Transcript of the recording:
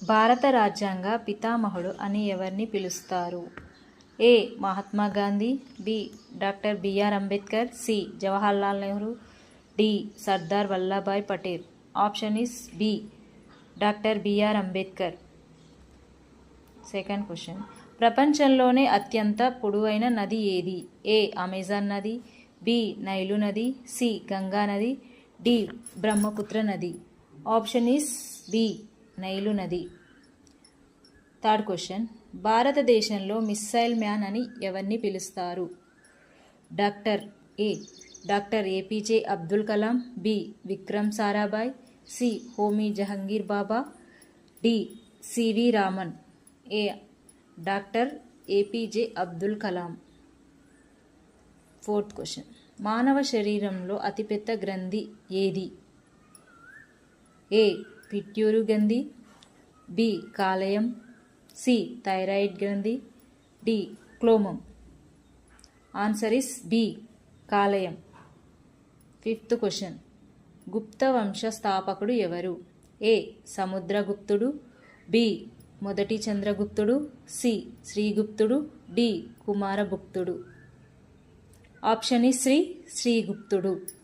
భారత రాజ్యాంగ పితామహుడు అని ఎవరిని పిలుస్తారు? A. Mahatma Gandhi, B. Doctor BR Ambedkar, C. Jawaharlal Nehru, D. Sardar Vallabhbhai Patel. Option is B. Doctor BR Ambedkar. Second question, ప్రపంచంలోనే అత్యంత పొడవైన నది ఏది? ఏ. అమెజాన్ నది, బి. నైలు నది, సి. గంగా నది, డి. బ్రహ్మపుత్ర నది. Option is B. నైలు నది. థర్డ్ క్వశ్చన్, భారతదేశంలో మిస్సైల్ మ్యాన్ అని ఎవరిని పిలుస్తారు? Doctor A. Doctor APJ Abdul Kalam, B. Vikram Sarabhai, C. Homi Jehangir Bhabha, D. CV Raman. A. Doctor APJ Abdul Kalam. Fourth question, మానవ శరీరంలో అతిపెద్ద గ్రంథి ఏది? ఏ. పిట్యూరి గ్రంథి, బి. కాలేయం, సి. థైరాయిడ్ గ్రంథి, డి. క్లోమం. Answer is B. కాలేయం. ఫిఫ్త్ క్వశ్చన్, గుప్త వంశ స్థాపకుడు ఎవరు? ఏ. సముద్రగుప్తుడు, బి. మొదటి చంద్రగుప్తుడు, సి. శ్రీగుప్తుడు, డి. కుమారగుప్తుడు. ఆప్షన్ ఈ శ్రీగుప్తుడు.